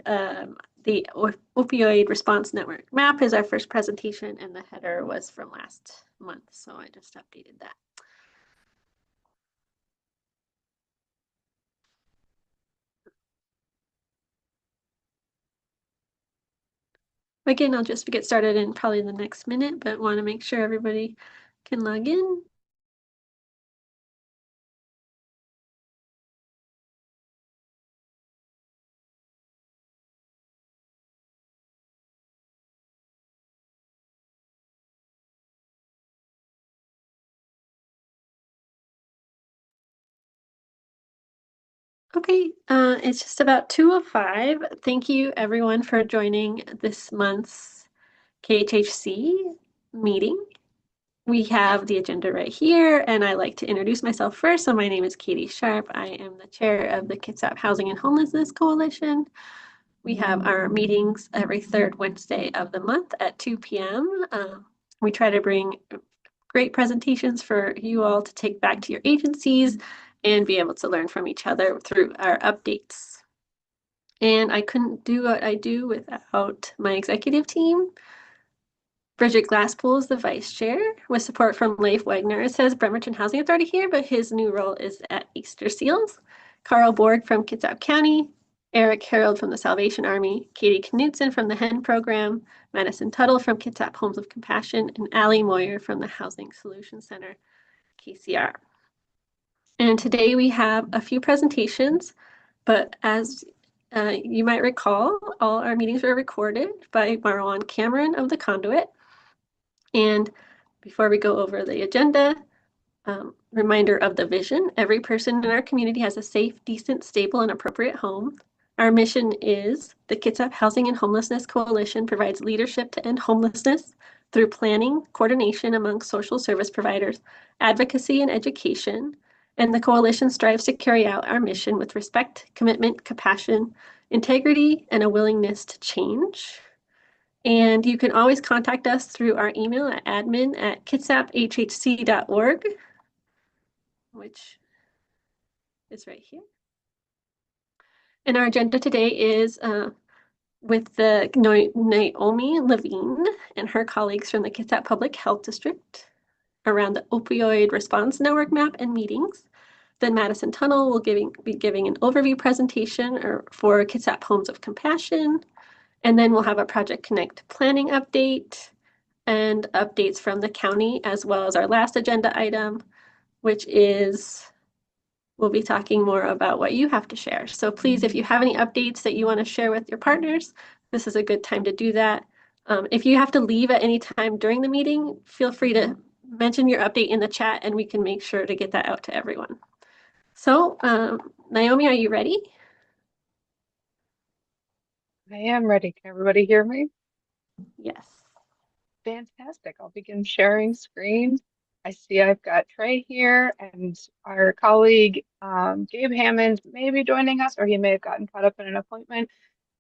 the Opioid Response Network map is our first presentation, and the header was from last month, so I just updated that. Again, I'll just get started in probably the next minute, but want to make sure everybody can log in. Okay, it's just about 2:05. Thank you everyone for joining this month's KHHC meeting. We have the agenda right here, and I like to introduce myself first. So my name is Katie Sharp. I am the chair of the Kitsap Housing and Homelessness Coalition. We have our meetings every third Wednesday of the month at 2 p.m. We try to bring great presentations for you all to take back to your agencies and be able to learn from each other through our updates. And I couldn't do what I do without my executive team. Bridget Glasspool is the vice chair, with support from Leif Wagner. It says Bremerton Housing Authority here, but his new role is at Easter Seals. Carl Borg from Kitsap County, Eric Harold from the Salvation Army, Katie Knudsen from the HEN program, Madison Tuttle from Kitsap Homes of Compassion, and Allie Moyer from the Housing Solutions Center, KCR. And today we have a few presentations, but as you might recall, all our meetings were recorded by Marwan Cameron of the Conduit. And before we go over the agenda, reminder of the vision. Every person in our community has a safe, decent, stable, and appropriate home. Our mission is the Kitsap Housing and Homelessness Coalition provides leadership to end homelessness through planning, coordination among social service providers, advocacy, and education. And the coalition strives to carry out our mission with respect, commitment, compassion, integrity, and a willingness to change. And you can always contact us through our email at admin@kitsap.hhc.org, which is right here. And our agenda today is with the Naomi Levine and her colleagues from the Kitsap Public Health District around the Opioid Response Network map and meetings. Then Madison Tuttle will be giving an overview presentation for Kitsap Homes of Compassion. And then we'll have a Project Connect planning update and updates from the county, as well as our last agenda item, which is we'll be talking more about what you have to share. So please, if you have any updates that you want to share with your partners, this is a good time to do that. If you have to leave at any time during the meeting, feel free to mention your update in the chat and we can make sure to get that out to everyone. So Naomi, are you ready? I am ready. Can everybody hear me? Yes. Fantastic. I'll begin sharing screen. I see I've got Trey here and our colleague Gabe Hammond may be joining us, or he may have gotten caught up in an appointment.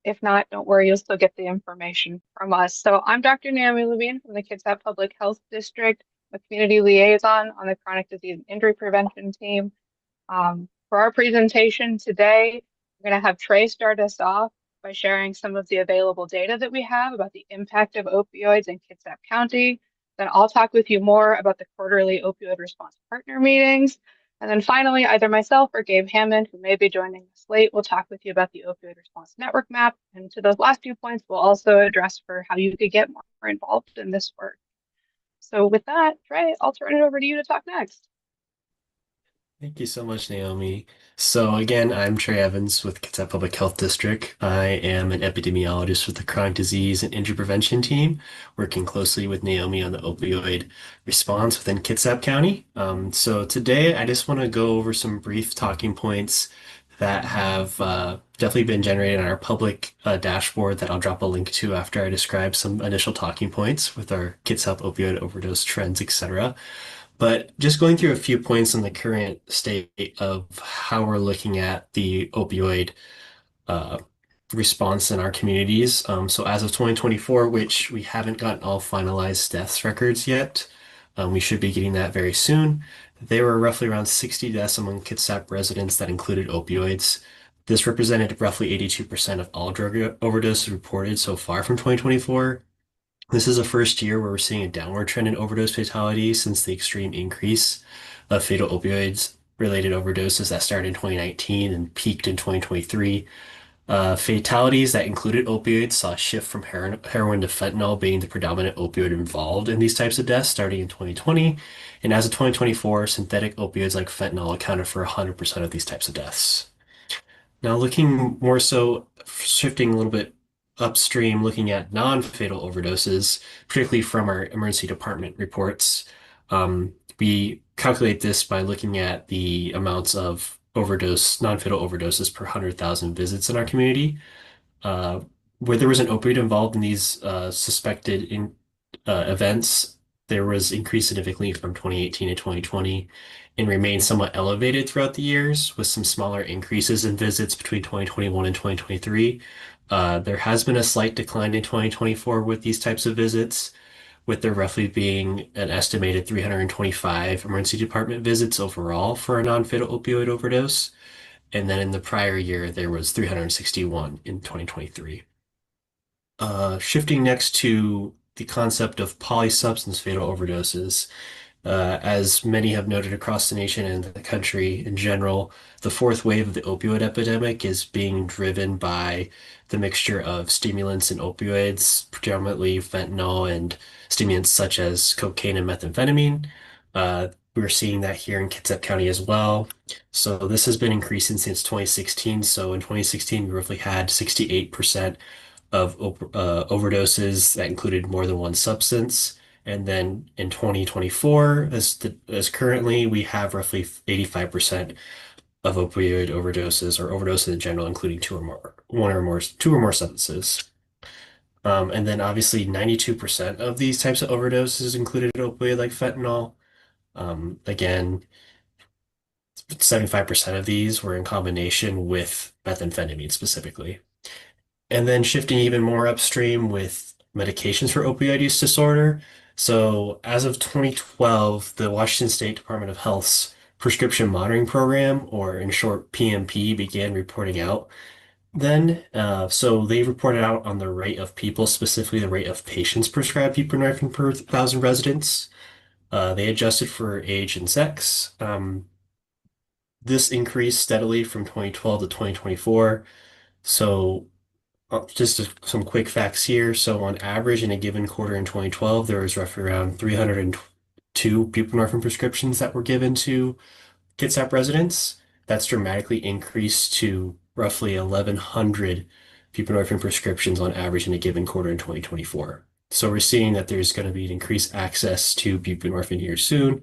If not, don't worry, you'll still get the information from us. So I'm Dr. Naomi Levine from the Kitsap Public Health District, a community liaison on the chronic disease and injury prevention team. For our presentation today, we're going to have Trey start us off by sharing some of the available data that we have about the impact of opioids in Kitsap County. Then I'll talk with you more about the quarterly opioid response partner meetings. And then finally, either myself or Gabe Hammond, who may be joining us late, will talk with you about the opioid response network map. And to those last few points, we'll also address for how you could get more involved in this work. So with that, Trey, I'll turn it over to you to talk next. Thank you so much, Naomi. So again, I'm Trey Evans with Kitsap Public Health District. I am an epidemiologist with the Chronic Disease and Injury Prevention team, working closely with Naomi on the opioid response within Kitsap County. So today, I just want to go over some brief talking points that have definitely been generated on our public dashboard that I'll drop a link to after I describe some initial talking points with our Kitsap opioid overdose trends, etc. But just going through a few points on the current state of how we're looking at the opioid response in our communities. So as of 2024, which we haven't gotten all finalized deaths records yet, we should be getting that very soon. There were roughly around 60 deaths among Kitsap residents that included opioids. This represented roughly 82% of all drug overdoses reported so far from 2024. This is the first year where we're seeing a downward trend in overdose fatalities since the extreme increase of fatal opioids related overdoses that started in 2019 and peaked in 2023. Fatalities that included opioids saw a shift from heroin to fentanyl being the predominant opioid involved in these types of deaths starting in 2020. And as of 2024, synthetic opioids like fentanyl accounted for 100% of these types of deaths. Now, looking more so, shifting a little bit upstream, looking at non-fatal overdoses, particularly from our emergency department reports, we calculate this by looking at the amounts of non-fatal overdoses per 100,000 visits in our community. Uh, where there was an opioid involved in these suspected events, there was increased significantly from 2018 to 2020 and remained somewhat elevated throughout the years, with some smaller increases in visits between 2021 and 2023. There has been a slight decline in 2024 with these types of visits, with there roughly being an estimated 325 emergency department visits overall for a non-fatal opioid overdose. And then in the prior year, there was 361 in 2023. Shifting next to the concept of polysubstance fatal overdoses. As many have noted across the nation and the country in general, the fourth wave of the opioid epidemic is being driven by the mixture of stimulants and opioids, predominantly fentanyl and stimulants such as cocaine and methamphetamine. We're seeing that here in Kitsap County as well. So this has been increasing since 2016. So in 2016, we roughly had 68% of overdoses that included more than one substance. And then in 2024, as currently, we have roughly 85% of opioid overdoses or overdoses in general, including two or more substances. And then obviously 92% of these types of overdoses included opioid like fentanyl. Again, 75% of these were in combination with methamphetamine specifically. And then shifting even more upstream with medications for opioid use disorder. So as of 2012, the Washington State Department of Health's prescription monitoring program, or in short, PMP, began reporting out then. So they reported out on the rate of people, specifically the rate of patients prescribed buprenorphine per 1,000 residents. They adjusted for age and sex. This increased steadily from 2012 to 2024. So some quick facts here. So on average, in a given quarter in 2012, there was roughly around 302 buprenorphine prescriptions that were given to Kitsap residents. That's dramatically increased to roughly 1,100 buprenorphine prescriptions on average in a given quarter in 2024. So we're seeing that there's going to be an increased access to buprenorphine here soon.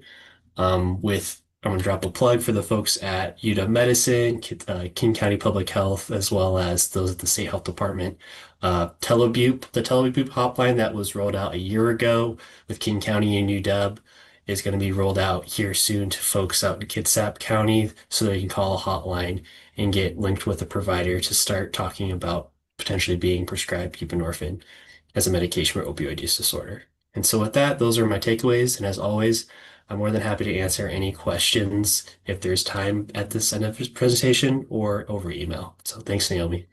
I'm going to drop a plug for the folks at UW Medicine, King County Public Health, as well as those at the State Health Department. The Telebupe hotline that was rolled out a year ago with King County and UW is going to be rolled out here soon to folks out in Kitsap County so they can call a hotline and get linked with a provider to start talking about potentially being prescribed buprenorphine as a medication for opioid use disorder. And so with that, those are my takeaways. And as always, I'm more than happy to answer any questions if there's time at this end of this presentation or over email. So thanks, Naomi.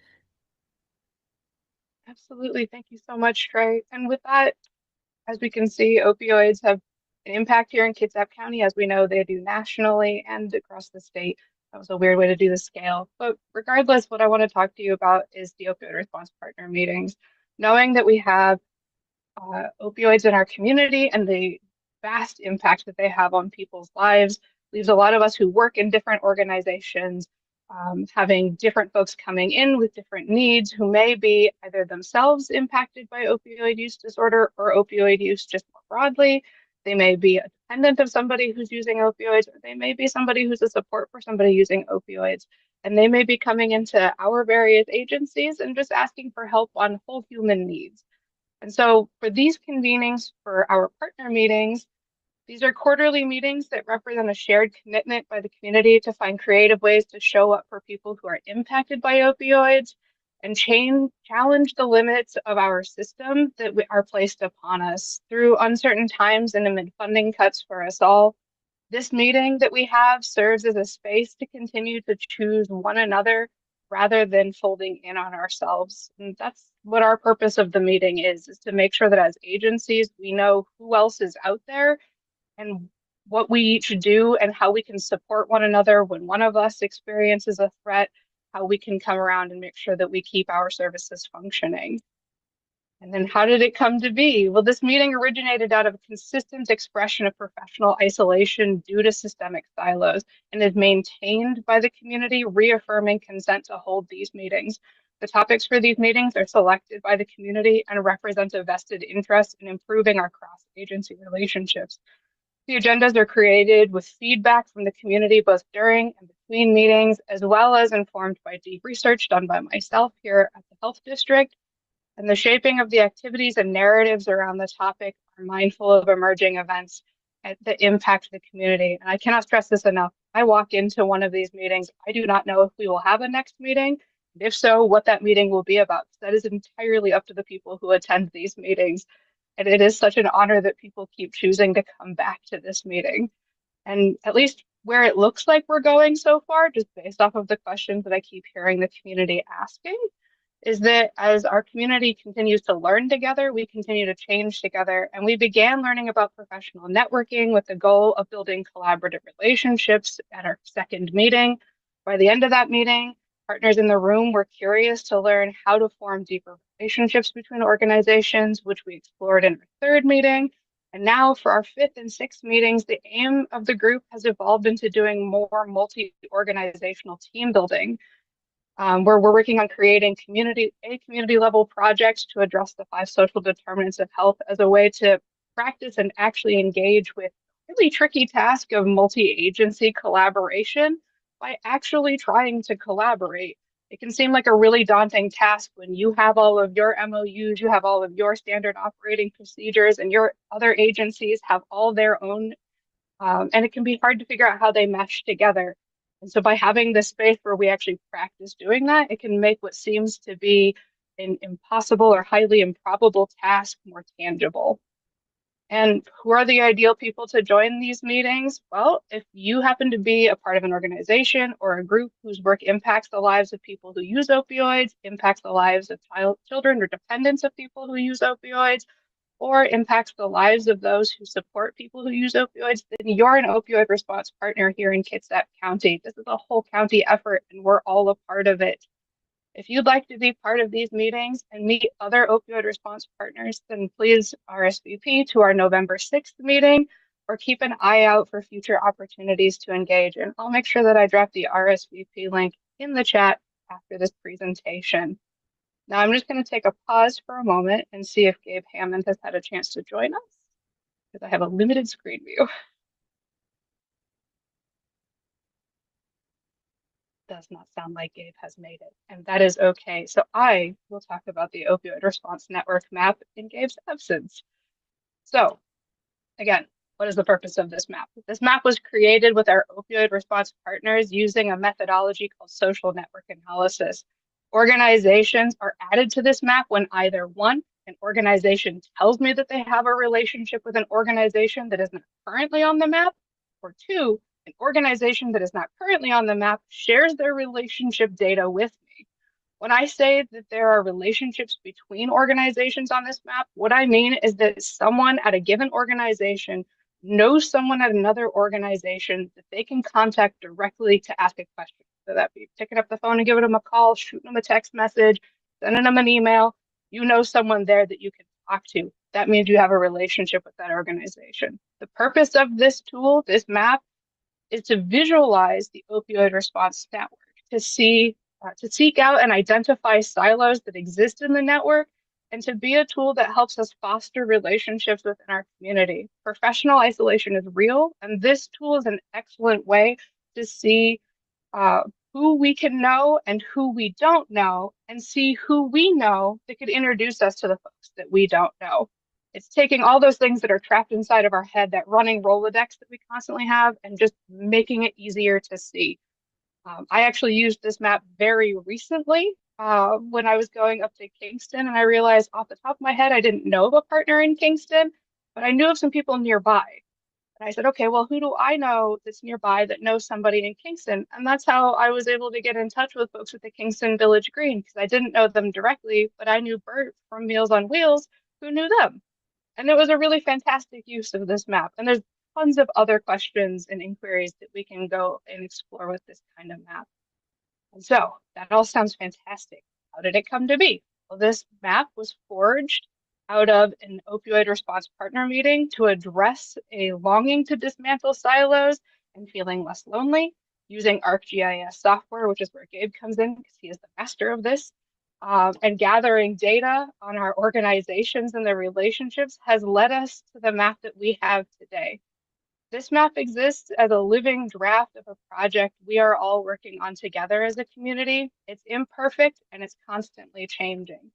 Absolutely. Thank you so much, Trey. And with that, as we can see, opioids have an impact here in Kitsap County, as we know they do nationally and across the state. That was a weird way to do the scale. But regardless, what I want to talk to you about is the opioid response partner meetings. Knowing that we have opioids in our community and the vast impact that they have on people's lives leaves a lot of us who work in different organizations having different folks coming in with different needs who may be either themselves impacted by opioid use disorder or opioid use just more broadly. They may be a dependent of somebody who's using opioids, or they may be somebody who's a support for somebody using opioids. And they may be coming into our various agencies and just asking for help on whole human needs. And so for these convenings, for our partner meetings, these are quarterly meetings that represent a shared commitment by the community to find creative ways to show up for people who are impacted by opioids and challenge the limits of our system that are placed upon us through uncertain times and amid funding cuts for us all. This meeting that we have serves as a space to continue to choose one another rather than folding in on ourselves. And that's what our purpose of the meeting is to make sure that as agencies, we know who else is out there and what we should do and how we can support one another when one of us experiences a threat, how we can come around and make sure that we keep our services functioning. And then how did it come to be? Well, this meeting originated out of a consistent expression of professional isolation due to systemic silos and is maintained by the community, reaffirming consent to hold these meetings. The topics for these meetings are selected by the community and represent a vested interest in improving our cross-agency relationships. The agendas are created with feedback from the community both during and between meetings, as well as informed by deep research done by myself here at the Health District. And the shaping of the activities and narratives around the topic are mindful of emerging events that impact the community. And I cannot stress this enough. I walk into one of these meetings, I do not know if we will have a next meeting. And if so, what that meeting will be about. That is entirely up to the people who attend these meetings. And it is such an honor that people keep choosing to come back to this meeting. And at least where it looks like we're going so far, just based off of the questions that I keep hearing the community asking, is that as our community continues to learn together, we continue to change together. And we began learning about professional networking with the goal of building collaborative relationships at our second meeting. By the end of that meeting, partners in the room were curious to learn how to form deeper relationships between organizations, which we explored in our third meeting. And now for our fifth and sixth meetings, the aim of the group has evolved into doing more multi-organizational team building, where we're working on creating community level projects to address the 5 social determinants of health as a way to practice and actually engage with really tricky task of multi-agency collaboration by actually trying to collaborate. It can seem like a really daunting task when you have all of your MOUs, you have all of your standard operating procedures, and your other agencies have all their own, and it can be hard to figure out how they mesh together. And so by having this space where we actually practice doing that, it can make what seems to be an impossible or highly improbable task more tangible. And who are the ideal people to join these meetings? Well, if you happen to be a part of an organization or a group whose work impacts the lives of people who use opioids, impacts the lives of children or dependents of people who use opioids, or impacts the lives of those who support people who use opioids, then you're an opioid response partner here in Kitsap County. This is a whole county effort, and we're all a part of it. If you'd like to be part of these meetings and meet other opioid response partners, then please RSVP to our November 6th meeting or keep an eye out for future opportunities to engage. And I'll make sure that I drop the RSVP link in the chat after this presentation. Now I'm just going to take a pause for a moment and see if Gabe Hammond has had a chance to join us, because I have a limited screen view. Does not sound like Gabe has made it, and that is okay. So I will talk about the Opioid Response Network map in Gabe's absence. So again, what is the purpose of this map? This map was created with our opioid response partners using a methodology called social network analysis. Organizations are added to this map when either one, an organization tells me that they have a relationship with an organization that isn't currently on the map, or two, an organization that is not currently on the map shares their relationship data with me. When I say that there are relationships between organizations on this map, what I mean is that someone at a given organization knows someone at another organization that they can contact directly to ask a question. So that be picking up the phone and giving them a call, shooting them a text message, sending them an email. You know someone there that you can talk to. That means you have a relationship with that organization. The purpose of this tool, this map, is to visualize the opioid response network, to seek out and identify silos that exist in the network, and to be a tool that helps us foster relationships within our community. Professional isolation is real, and this tool is an excellent way to see who we can know and who we don't know, and see who we know that could introduce us to the folks that we don't know. It's taking all those things that are trapped inside of our head, that running Rolodex that we constantly have, and just making it easier to see. I actually used this map very recently when I was going up to Kingston, and I realized off the top of my head, I didn't know of a partner in Kingston, but I knew of some people nearby. And I said, okay, well, who do I know that's nearby that knows somebody in Kingston? And that's how I was able to get in touch with folks at the Kingston Village Green, because I didn't know them directly, but I knew Bert from Meals on Wheels who knew them. And it was a really fantastic use of this map. And there's tons of other questions and inquiries that we can go and explore with this kind of map. And so that all sounds fantastic. How did it come to be? Well, this map was forged out of an opioid response partner meeting to address a longing to dismantle silos and feeling less lonely using ArcGIS software, which is where Gabe comes in because he is the master of this. And gathering data on our organizations and their relationships has led us to the map that we have today. This map exists as a living draft of a project we are all working on together as a community. It's imperfect and it's constantly changing.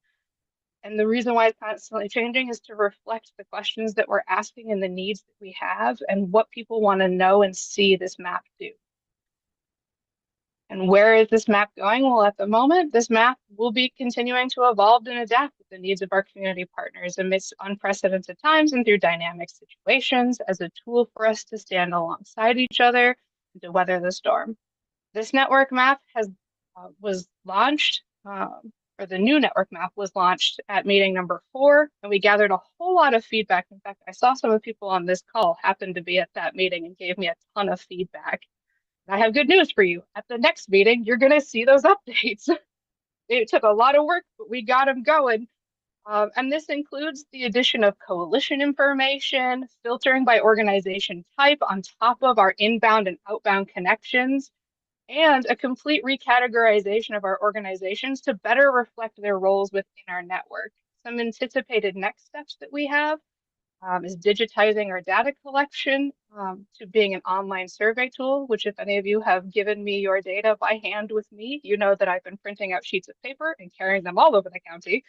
And the reason why it's constantly changing is to reflect the questions that we're asking and the needs that we have and what people want to know and see this map do. And where is this map going? Well, at the moment, this map will be continuing to evolve and adapt with the needs of our community partners amidst unprecedented times and through dynamic situations as a tool for us to stand alongside each other and to weather the storm. This network map was launched, or the new network map was launched at meeting number 4, and we gathered a whole lot of feedback. In fact, I saw some of the people on this call happened to be at that meeting and gave me a ton of feedback. I have good news for you. At the next meeting, you're going to see those updates. It took a lot of work, but we got them going. And this includes the addition of coalition information, filtering by organization type on top of our inbound and outbound connections, and a complete recategorization of our organizations to better reflect their roles within our network. Some anticipated next steps that we have is digitizing our data collection to being an online survey tool, which if any of you have given me your data by hand with me, you know that I've been printing out sheets of paper and carrying them all over the county.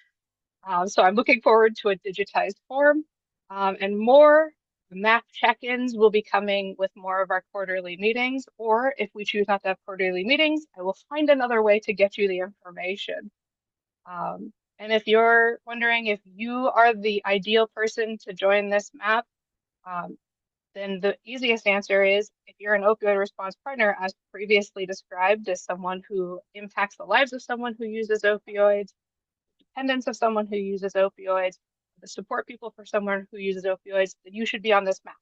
So I'm looking forward to a digitized form, and more map check-ins will be coming with more of our quarterly meetings, or if we choose not to have quarterly meetings, I will find another way to get you the information. And if you're wondering if you are the ideal person to join this map, then the easiest answer is if you're an opioid response partner, as previously described, as someone who impacts the lives of someone who uses opioids, dependents of someone who uses opioids, the support people for someone who uses opioids, then you should be on this map.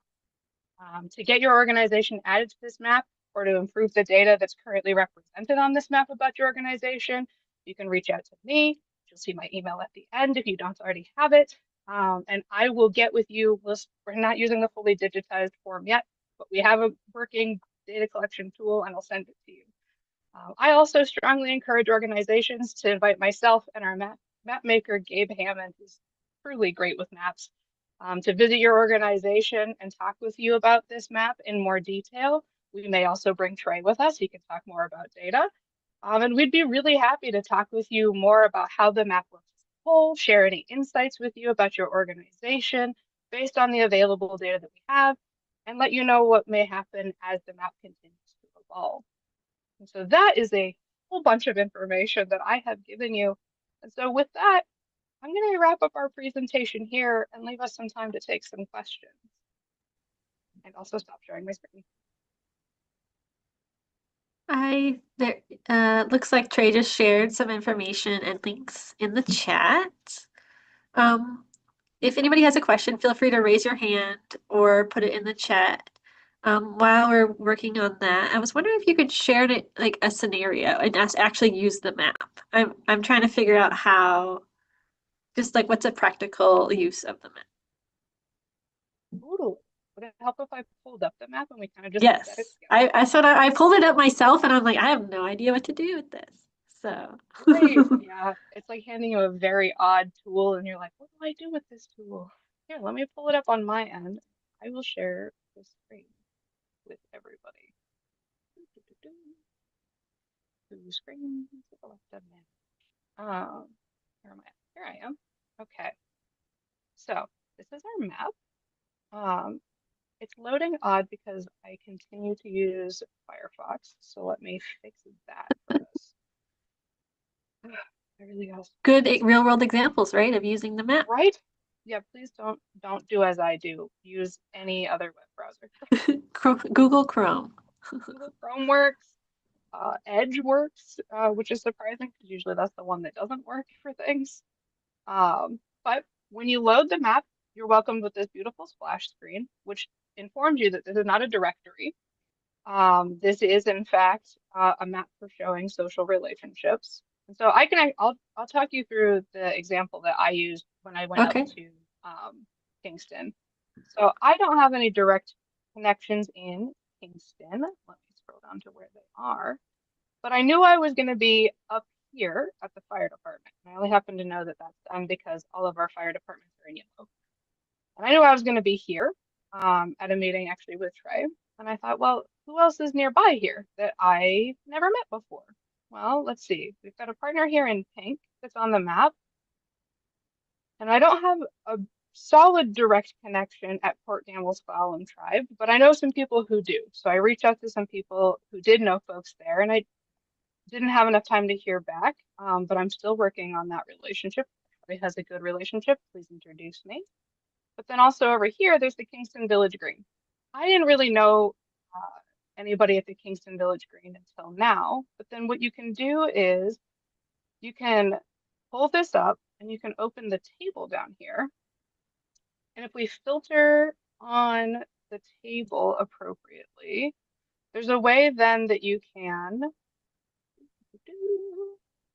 To get your organization added to this map or to improve the data that's currently represented on this map about your organization, you can reach out to me. You'll see my email at the end if you don't already have it. And I will get with you. We're not using the fully digitized form yet, but we have a working data collection tool and I'll send it to you. I also strongly encourage organizations to invite myself and our map maker, Gabe Hammond, who's truly great with maps, to visit your organization and talk with you about this map in more detail. We may also bring Trey with us. He can talk more about data. And we'd be really happy to talk with you more about how the map works as a whole, share any insights with you about your organization based on the available data that we have, and let you know what may happen as the map continues to evolve. And so that is a whole bunch of information that I have given you. And so with that, I'm going to wrap up our presentation here and leave us some time to take some questions. And also stop sharing my screen. Looks like Trey just shared some information and links in the chat. If anybody has a question, feel free to raise your hand or put it in the chat. While we're working on that, I was wondering if you could share like a scenario and actually use the map. I'm trying to figure out how, just like what's a practical use of the map. Totally. Would it help if I pulled up the map and we kind of just Yes, I pulled it up myself and I'm like, I have no idea what to do with this. So Great. Yeah, it's like handing you a very odd tool and you're like, what do I do with this tool? Here, let me pull it up on my end. I will share the screen with everybody. Two screens to the left of me. Where am I? Here I am. Okay. So this is our map. It's loading odd because I continue to use Firefox. So let me fix that for us. I really gotta. good real world examples, right, of using the map. Right? Yeah, please don't do as I do. Use any other web browser. Google Chrome. Google Chrome works. Edge works, which is surprising because usually that's the one that doesn't work for things. But when you load the map, you're welcomed with this beautiful splash screen, which informs you that this is not a directory. This is, in fact, a map for showing social relationships. And so I'll talk you through the example that I used when I went up Okay. to Kingston. So I don't have any direct connections in Kingston. Let me scroll down to where they are. But I knew I was going to be up here at the fire department. And I only happen to know that that's done because all of our fire departments are in yellow. And I knew I was going to be here at a meeting actually with Trey. And I thought, well, who else is nearby here that I never met before? Well, let's see. We've got a partner here in pink that's on the map. And I don't have a solid direct connection at Port Gamble's Slalom Tribe, but I know some people who do. So I reached out to some people who did know folks there, and I didn't have enough time to hear back, but I'm still working on that relationship. If anybody has a good relationship, please introduce me. But then also over here, there's the Kingston Village Green. I didn't really know anybody at the Kingston Village Green until now. But then what you can do is you can pull this up and you can open the table down here. And if we filter on the table appropriately, there's a way then that you can,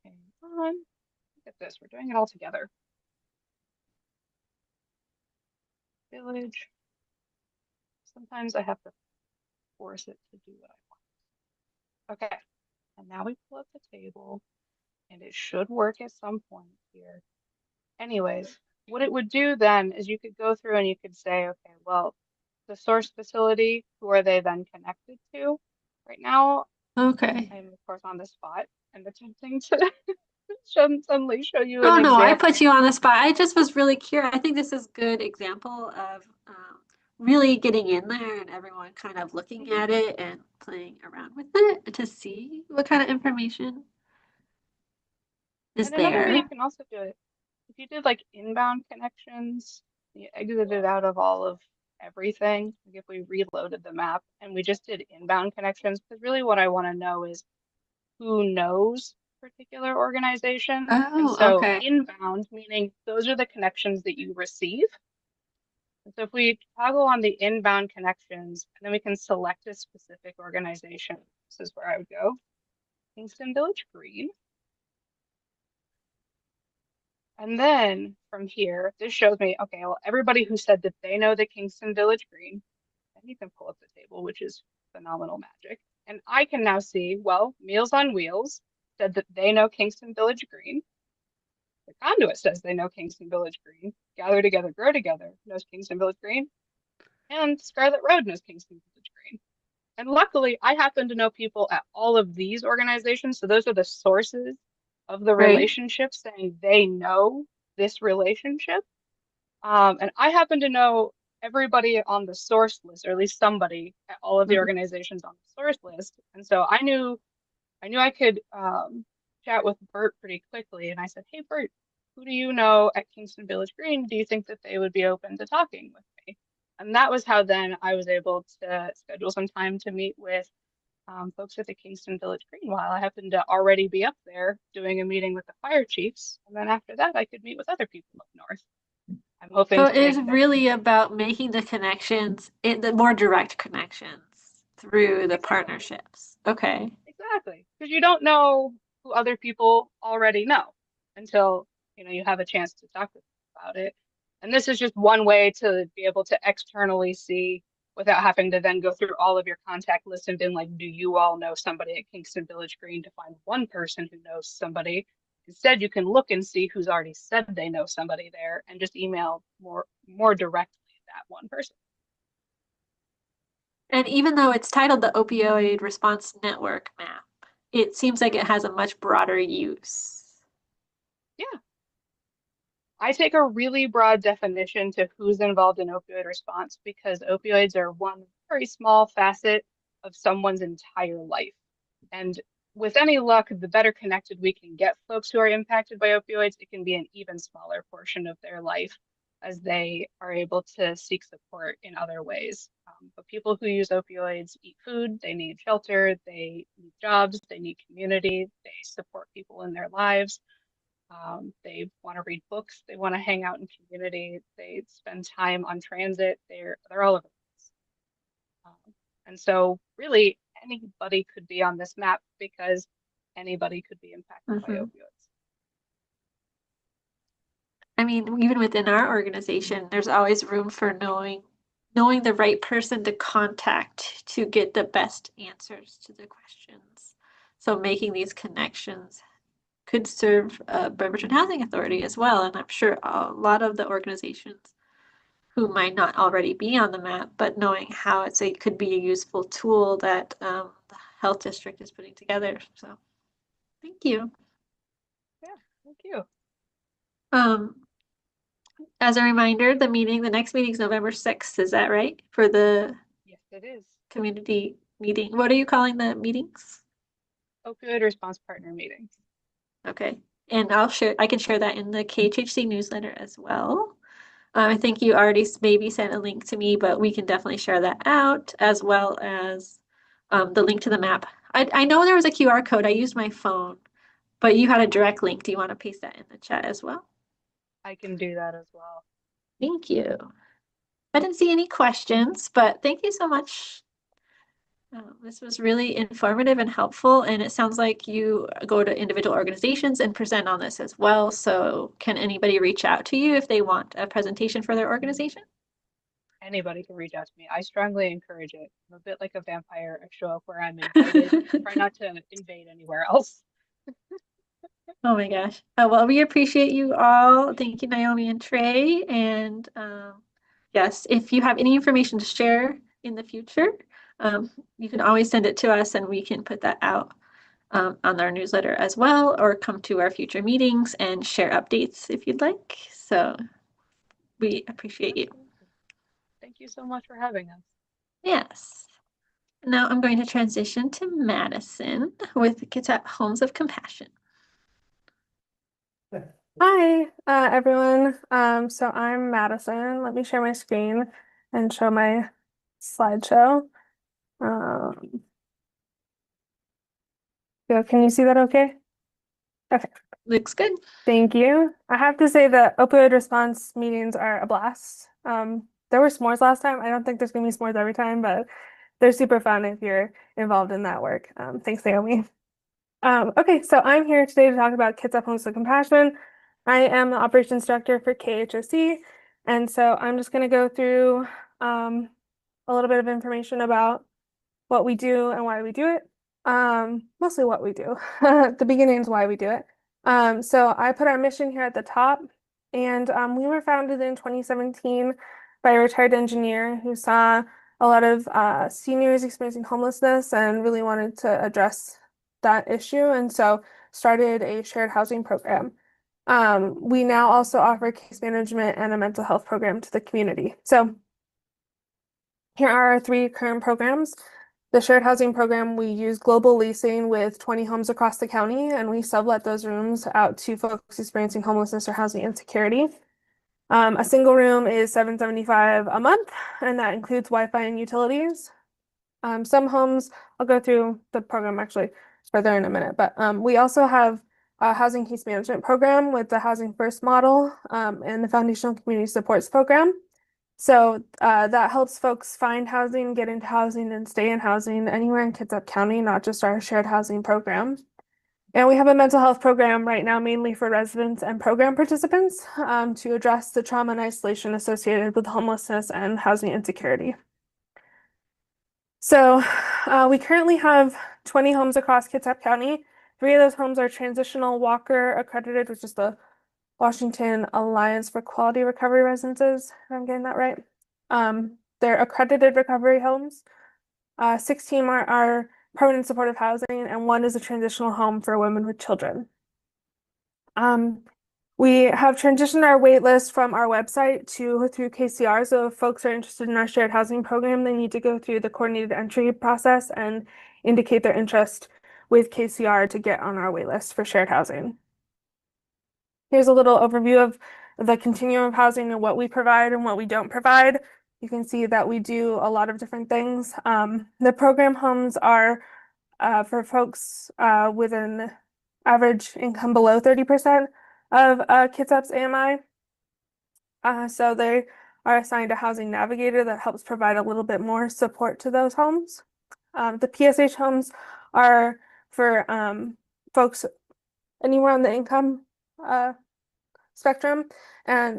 hang on, look at this, we're doing it all together. Village. Sometimes I have to force it to do what I want. Okay, and now we pull up the table and it should work at some point here. Anyways, what it would do then is you could go through and you could say, okay, well, the source facility, who are they then connected to? Right now, Okay. I'm of course on the spot and attempting to suddenly show you an Oh no, I example. put you on the spot. I just was really curious. I think this is a good example of really getting in there and everyone kind of looking at it and playing around with it to see what kind of information is And another way there. you can also do it, if you did like inbound connections, you exited out of all of everything, like if we reloaded the map and we just did inbound connections, because really what I want to know is who knows particular organization. And Oh, so okay. inbound, meaning those are the connections that you receive. And so if we toggle on the inbound connections, and then we can select a specific organization. This is where I would go. Kingston Village Green. And then from here, this shows me, okay, well, everybody who said that they know the Kingston Village Green, and you can pull up the table, which is phenomenal magic. And I can now see, well, Meals on Wheels said that they know Kingston Village Green. The Conduit says they know Kingston Village Green. Gather Together, Grow Together knows Kingston Village Green. And Scarlet Road knows Kingston Village Green. And luckily, I happen to know people at all of these organizations. So those are the sources of the Right. relationship saying they know this relationship. And I happen to know everybody on the source list, or at least somebody at all of the Mhm. organizations on the source list. And so I knew I could chat with Bert pretty quickly. And I said, hey, Bert, who do you know at Kingston Village Green? Do you think that they would be open to talking with me? And that was how then I was able to schedule some time to meet with folks at the Kingston Village Green while I happened to already be up there doing a meeting with the fire chiefs. And then after that, I could meet with other people up north. I'm hoping So to it is make them really about making the connections, the more direct connections through the exactly, partnerships. Okay. exactly. Because you don't know who other people already know until you have a chance to talk with them about it. And this is just one way to be able to externally see without having to then go through all of your contact list and being like, do you all know somebody at Kingston Village Green to find one person who knows somebody? Instead, you can look and see who's already said they know somebody there and just email more directly that one person. And even though it's titled the Opioid Response Network Map, it seems like it has a much broader use. Yeah. I take a really broad definition to who's involved in opioid response because opioids are one very small facet of someone's entire life. And with any luck, the better connected we can get folks who are impacted by opioids, it can be an even smaller portion of their life as they are able to seek support in other ways. But people who use opioids eat food, they need shelter, they need jobs, they need community, they support people in their lives. They want to read books, they want to hang out in community, they spend time on transit, they're all over the place. And so really anybody could be on this map because anybody could be impacted by opioids. I mean, even within our organization, there's always room for knowing the right person to contact to get the best answers to the questions. So making these connections could serve Bremerton Housing Authority as well. And I'm sure a lot of the organizations who might not already be on the map, but knowing how could be a useful tool that the health district is putting together. So thank you. Yeah, thank you. As a reminder, the next meeting is November 6th. Is that right? For the Yes, it is. community meeting. What are you calling the meetings? Opioid Response Partner meetings. Okay. And I can share that in the KHHC newsletter as well. I think you already maybe sent a link to me, but we can definitely share that out as well as the link to the map. I know there was a QR code. I used my phone, but you had a direct link. Do you want to paste that in the chat as well? I can do that as well. Thank you. I didn't see any questions, but thank you so much. This was really informative and helpful, and it sounds like you go to individual organizations and present on this as well. So can anybody reach out to you if they want a presentation for their organization? Anybody can reach out to me. I strongly encourage it. I'm a bit like a vampire. I show up where I'm invited. Try not to invade anywhere else. Oh my gosh. Well, we appreciate you all. Thank you, Naomi and Trey. And yes, if you have any information to share in the future, you can always send it to us and we can put that out on our newsletter as well, or come to our future meetings and share updates if you'd like. So we appreciate you. Thank you so much for having us. Yes. Now I'm going to transition to Madison with Kitsap Homes of Compassion. Hi, everyone. So I'm Madison. Let me share my screen and show my slideshow. Can you see that okay? Okay, Looks good. thank you. I have to say that opioid response meetings are a blast. There were s'mores last time. I don't think there's gonna be s'mores every time, but they're super fun if you're involved in that work. Thanks, Naomi. Okay, so I'm here today to talk about Kitsap Homes of Compassion. I am the operations director for KHHC, and so I'm just going to go through a little bit of information about what we do and why we do it. Mostly what we do. The beginning is why we do it. So I put our mission here at the top, and we were founded in 2017 by a retired engineer who saw a lot of seniors experiencing homelessness and really wanted to address that issue, and so started a shared housing program. We now also offer case management and a mental health program to the community. So here are our three current programs. The shared housing program, we use global leasing with 20 homes across the county, and we sublet those rooms out to folks experiencing homelessness or housing insecurity. A single room is $775 a month, and that includes Wi-Fi and utilities. Some homes, I'll go through the program actually further in a minute, but we also have a housing case management program with the Housing First model and the Foundational Community Supports program. So that helps folks find housing, get into housing, and stay in housing anywhere in Kitsap County, not just our shared housing program. And we have a mental health program right now, mainly for residents and program participants to address the trauma and isolation associated with homelessness and housing insecurity. So we currently have 20 homes across Kitsap County. 3 of those homes are transitional Walker accredited, which is the Washington Alliance for Quality Recovery Residences, if I'm getting that right. They're accredited recovery homes. 16 are permanent supportive housing, and 1 is a transitional home for women with children. We have transitioned our wait list from our website through KCR. So if folks are interested in our shared housing program, they need to go through the coordinated entry process and indicate their interest with KCR to get on our wait list for shared housing. Here's a little overview of the continuum of housing and what we provide and what we don't provide, you can see that we do a lot of different things. The program homes are for folks with an average income below 30% of Kitsap's AMI. So they are assigned a housing navigator that helps provide a little bit more support to those homes. The PSH homes are for folks anywhere on the income spectrum, and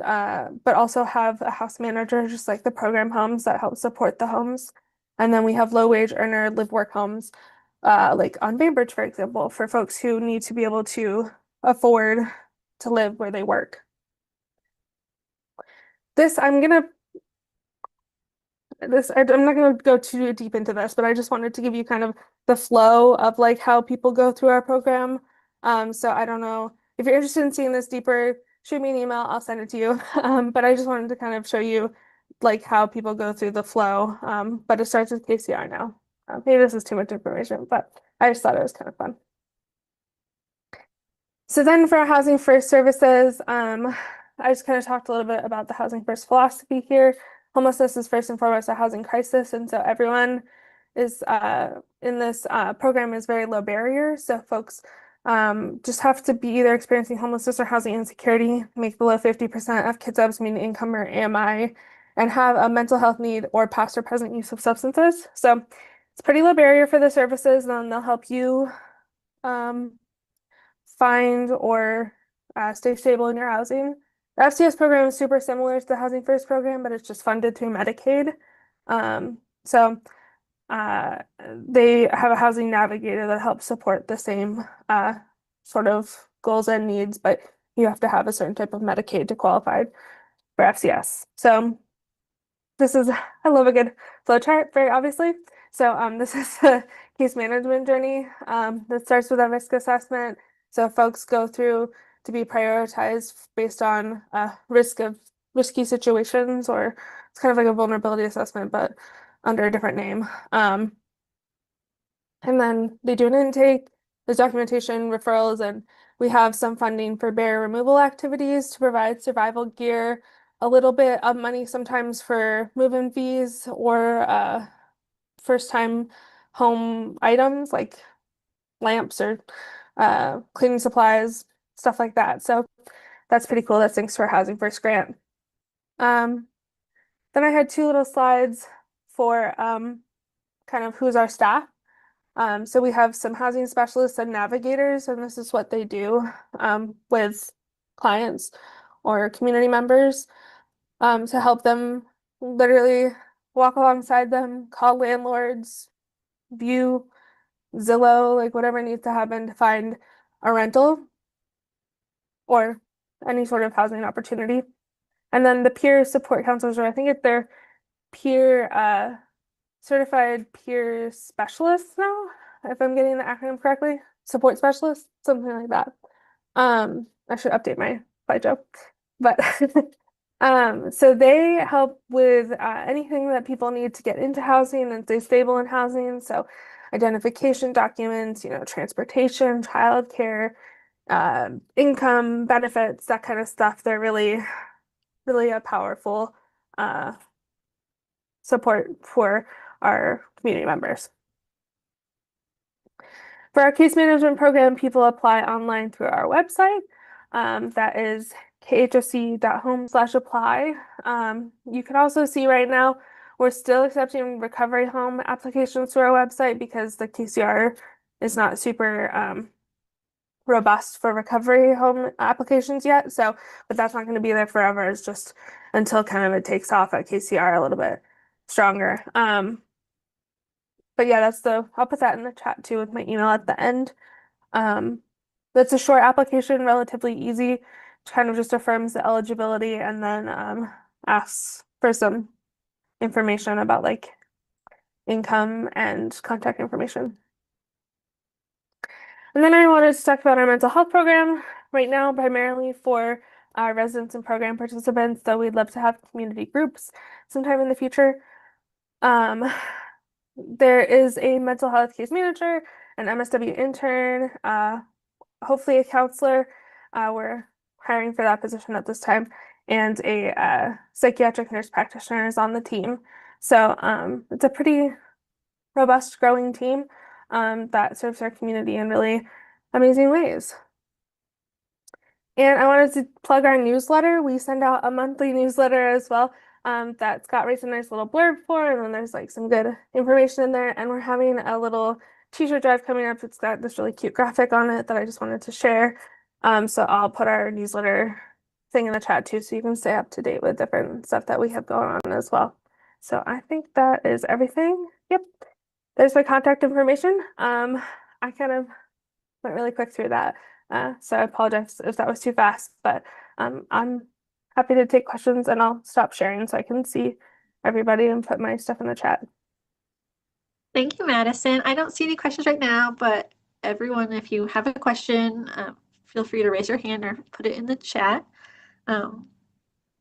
but also have a house manager, just like the program homes, that help support the homes. And then we have low wage earner live work homes, like on Bainbridge, for example, for folks who need to be able to afford to live where they work. I'm not gonna go too deep into this, but I just wanted to give you kind of the flow of like how people go through our program. So I don't know if you're interested in seeing this deeper, shoot me an email, I'll send it to you. But I just wanted to kind of show you like how people go through the flow. But it starts with KCR now. Maybe this is too much information, but I just thought it was kind of fun. So then for our Housing First services, I just kind of talked a little bit about the Housing First philosophy here. Homelessness is first and foremost a housing crisis, and so everyone is in this program is very low barrier. So folks just have to be either experiencing homelessness or housing insecurity, make below 50% of Kitsap's median income or AMI, and have a mental health need or past or present use of substances. So it's pretty low barrier for the services, and they'll help you find or stay stable in your housing. The FCS program is super similar to the Housing First program, but it's just funded through Medicaid. So they have a housing navigator that helps support the same sort of goals and needs, but you have to have a certain type of Medicaid to qualify for FCS. So I love a good flow chart, very obviously. So this is the case management journey that starts with a risk assessment. So folks go through to be prioritized based on risk of risky situations, or it's kind of like a vulnerability assessment, but under a different name. And then they do an intake, there's documentation, referrals, and we have some funding for barrier removal activities to provide survival gear, a little bit of money sometimes for move-in fees or first-time home items like lamps or cleaning supplies, stuff like that. So that's pretty cool. That's thanks to our Housing First grant. Then I had two little slides for kind of who's our staff. So we have some housing specialists and navigators, and this is what they do with clients or community members to help them literally walk alongside them, call landlords, view Zillow, like whatever needs to happen to find a rental or any sort of housing opportunity. And then the peer support counselors, or I think they're peer certified peer specialists now, if I'm getting the acronym correctly. Support specialists, something like that. I should update my slideshow. But so they help with anything that people need to get into housing and stay stable in housing. So identification documents, transportation, childcare, income, benefits, that kind of stuff. They're really, really a powerful support for our community members. For our case management program, people apply online through our website. That is khhc.home/apply. You can also see right now we're still accepting recovery home applications through our website because the KCR is not super robust for recovery home applications yet. But that's not going to be there forever. It's just until kind of it takes off at KCR a little bit stronger. But yeah, I'll put that in the chat too with my email at the end. That's a short application, relatively easy, kind of just affirms the eligibility and then asks for some information about like income and contact information. And then I wanted to talk about our mental health program right now, primarily for residents and program participants, though we'd love to have community groups sometime in the future. There is a mental health case manager, an MSW intern, hopefully a counselor. We're hiring for that position at this time, and a psychiatric nurse practitioner is on the team. So it's a pretty robust, growing team that serves our community in really amazing ways. And I wanted to plug our newsletter. We send out a monthly newsletter as well that Scott writes a nice little blurb for, and then there's like some good information in there. And we're having a little t-shirt drive coming up. It's got this really cute graphic on it that I just wanted to share. So I'll put our newsletter thing in the chat too, so you can stay up to date with different stuff that we have going on as well. So I think that is everything. Yep. There's my contact information. I kind of went really quick through that. So I apologize if that was too fast, but I'm happy to take questions, and I'll stop sharing so I can see everybody and put my stuff in the chat. Thank you, Madison. I don't see any questions right now, but everyone, if you have a question, feel free to raise your hand or put it in the chat.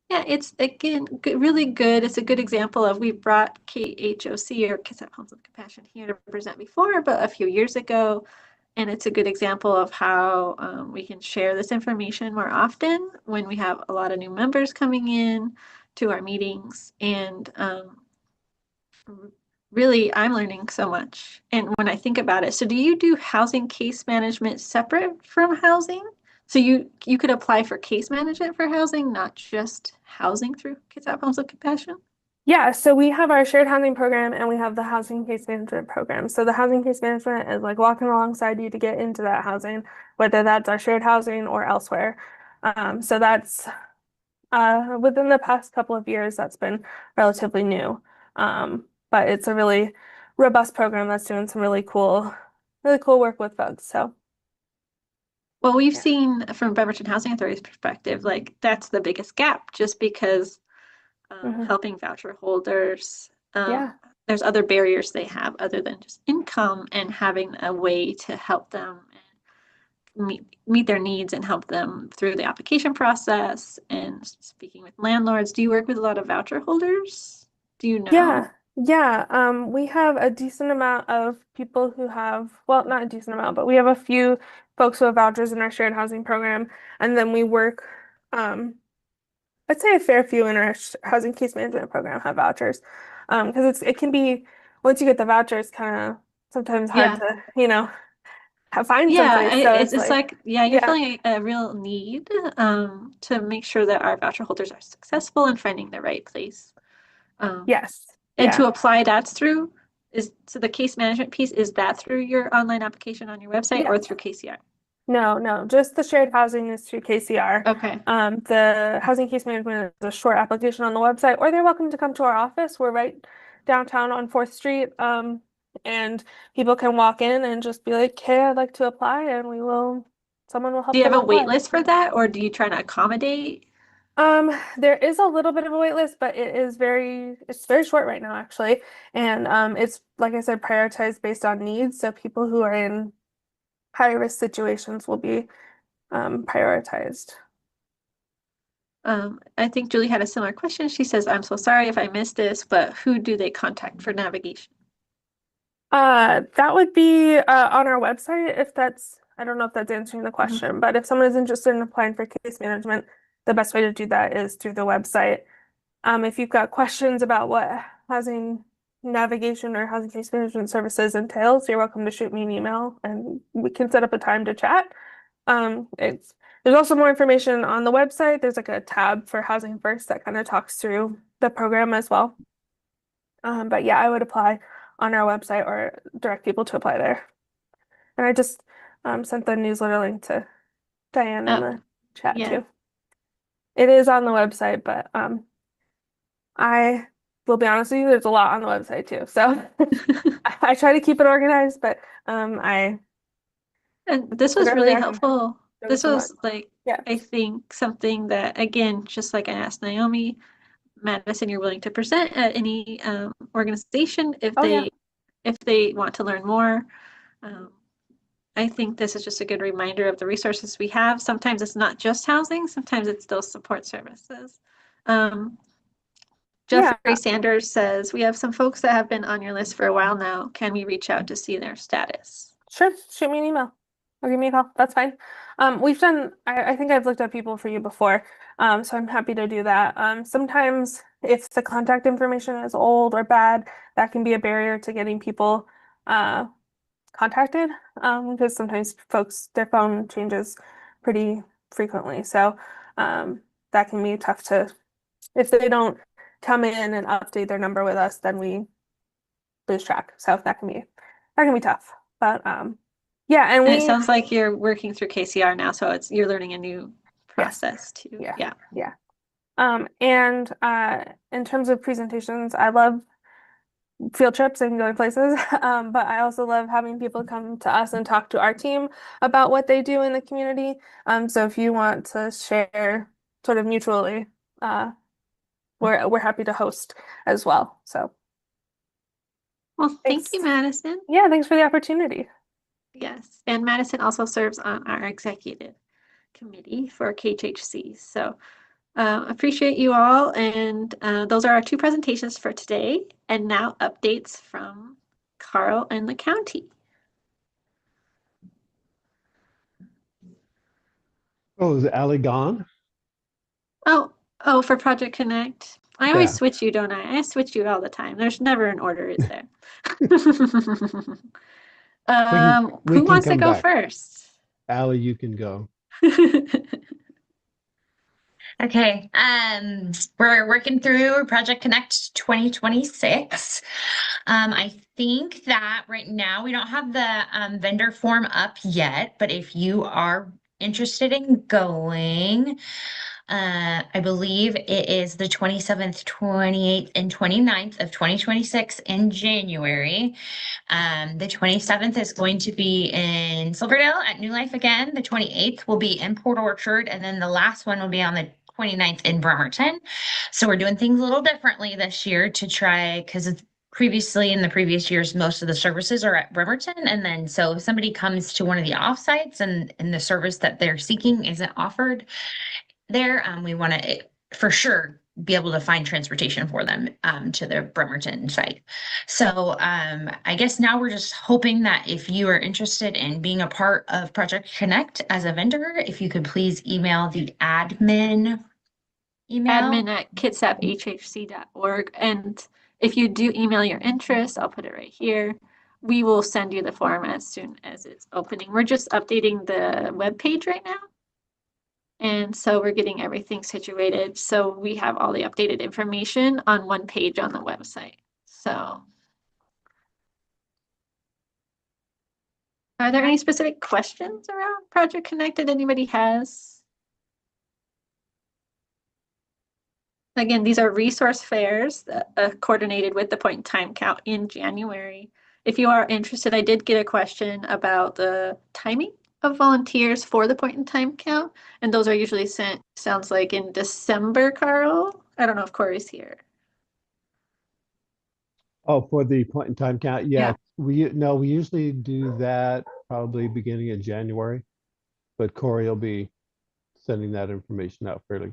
Yeah, it's again really good. It's a good example of we brought KHOC or Kitsap Homes of Compassion here to present before, but a few years ago. And it's a good example of how we can share this information more often when we have a lot of new members coming in to our meetings. And really, I'm learning so much. And when I think about it, so do you do housing case management separate from housing? So you could apply for case management for housing, not just housing through Kitsap Homes of Compassion? Yeah, so we have our shared housing program and we have the housing case management program. So the housing case management is like walking alongside you to get into that housing, whether that's our shared housing or elsewhere. So that's within the past couple of years, that's been relatively new. But it's a really robust program that's doing some really cool work with folks. So well, we've yeah. seen from Beaverton Housing Authority's perspective, like that's the biggest gap, just because helping voucher holders. Yeah. There's other barriers they have other than just income, and having a way to help them and meet their needs and help them through the application process. And speaking with landlords, do you work with a lot of voucher holders? Do you know? Yeah. We have a decent amount of people who have, well, not a decent amount, but we have a few folks who have vouchers in our shared housing program. And then we work, I'd say a fair few in our housing case management program have vouchers. Because it can be, once you get the voucher, it's kind of sometimes hard to, find someplace. So it's like you're yeah. feeling a real need to make sure that our voucher holders are successful in finding the right place. Yes. And Yeah. to apply, that's through so the case management piece, is that through your online application on your website or through KCR? No, just the shared housing is through KCR. Okay. The housing case management is a short application on the website, or they're welcome to come to our office. We're right downtown on 4th Street. And people can walk in and just be like, hey, I'd like to apply, and someone will help Do you them have a wait apply. list for that, or do you try to accommodate? There is a little bit of a wait list, but it's very short right now, actually. And it's, like I said, prioritized based on needs. So people who are in high risk situations will be prioritized. I think Julie had a similar question. She says, I'm so sorry if I missed this, but who do they contact for navigation? That would be on our website I don't know if that's answering the question, but if someone is interested in applying for case management, the best way to do that is through the website. If you've got questions about what housing navigation or housing case management services entails, you're welcome to shoot me an email and we can set up a time to chat. There's also more information on the website. There's like a tab for Housing First that kind of talks through the program as well. But yeah, I would apply on our website or direct people to apply there. And I just sent the newsletter link to Diane in the chat too. It is on the website, but I will be honest with you, there's a lot on the website too. So I try to keep it organized, but and this was really helpful. This was I think something that, again, just like I asked Naomi, Madison, you're willing to present at any organization if they want to learn more. I think this is just a good reminder of the resources we have. Sometimes it's not just housing, sometimes it's those support services. Jeffrey Sanders says, we have some folks that have been on your list for a while now. Can we reach out to see their status? Sure, shoot me an email or give me a call. That's fine. We've done, I think I've looked up people for you before, so I'm happy to do that. Sometimes if the contact information is old or bad, that can be a barrier to getting people uh, contacted, because sometimes folks, their phone changes pretty frequently. So that can be tough to, if they don't come in and update their number with us, then we lose track. So that can be tough. But yeah, and And it we sounds like you're working through KCR now, so you're learning a new yes, process too. yeah, Yeah. yeah. And in terms of presentations, I love field trips and going places. But I also love having people come to us and talk to our team about what they do in the community. So if you want to share sort of mutually, uh, we're happy to host as well. So Well, thank you, thanks. Madison. Yeah, thanks for the opportunity. Yes. And Madison also serves on our executive committee for KHHC. So appreciate you all. And those are our two presentations for today. And now updates from Carl and the county. Oh, is Allie gone? Oh, for Project Connect. I always Yeah. switch you, don't I? I switch you all the time. There's never an order, is there? We Who can wants to come go back. first? Allie, you can go. Okay, we're working through Project Connect 2026. I think that right now we don't have the vendor form up yet, but if you are interested in going, I believe it is the 27th, 28th, and 29th of 2026 in January. The 27th is going to be in Silverdale at New Life again. The 28th will be in Port Orchard, and then the last one will be on the 29th in Bremerton. So we're doing things a little differently this year to try, because previously in the previous years, most of the services are at Bremerton. And then so if somebody comes to one of the offsites and the service that they're seeking isn't offered there, we want to for sure be able to find transportation for them to the Bremerton site. So I guess now we're just hoping that if you are interested in being a part of Project Connect as a vendor, if you could please email the admin email. admin@kitsapHHC.org. And if you do email your interest, I'll put it right here. We will send you the form as soon as it's opening. We're just updating the web page right now. And so we're getting everything situated. So we have all the updated information on one page on the website. So are there any specific questions around Project Connect that anybody has? Again, these are resource fairs coordinated with the point in time count in January. If you are interested, I did get a question about the timing of volunteers for the point in time count. And those are usually sent, sounds like in December, Carl. I don't know if Corey's here. Oh, for the point in time count. Yeah, Yeah. we usually do that probably beginning of January, but Corey will be sending that information out fairly,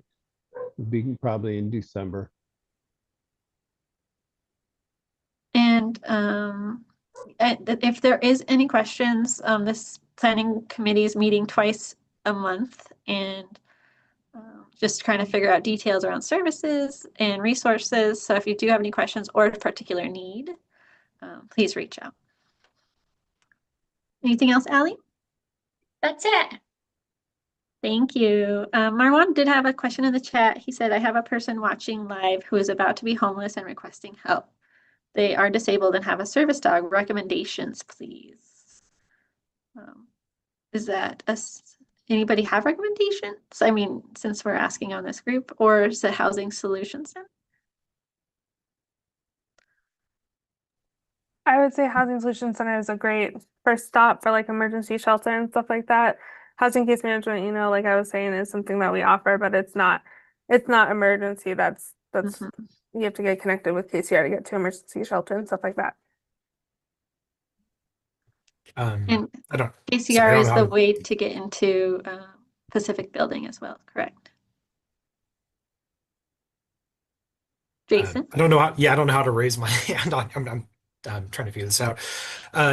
probably in December. And if there is any questions, this planning committee is meeting twice a month and just trying to figure out details around services and resources. So if you do have any questions or a particular need, please reach out. Anything else, Allie? That's it. Thank you. Marwan did have a question in the chat. He said, I have a person watching live who is about to be homeless and requesting help. They are disabled and have a service dog. Recommendations, please. Is that anybody have recommendations? I mean, since we're asking on this group, or is it Housing Solutions Center? I would say Housing Solutions Center is a great first stop for like emergency shelter and stuff like that. Housing case management, like I was saying, is something that we offer, but it's not emergency. That's you have to get connected with KCR to get to emergency shelter and stuff like that. And I don't KCR is the know. way to get into Pacific Building as well, correct? Jason? I don't know how to raise my hand. I'm trying to figure this out.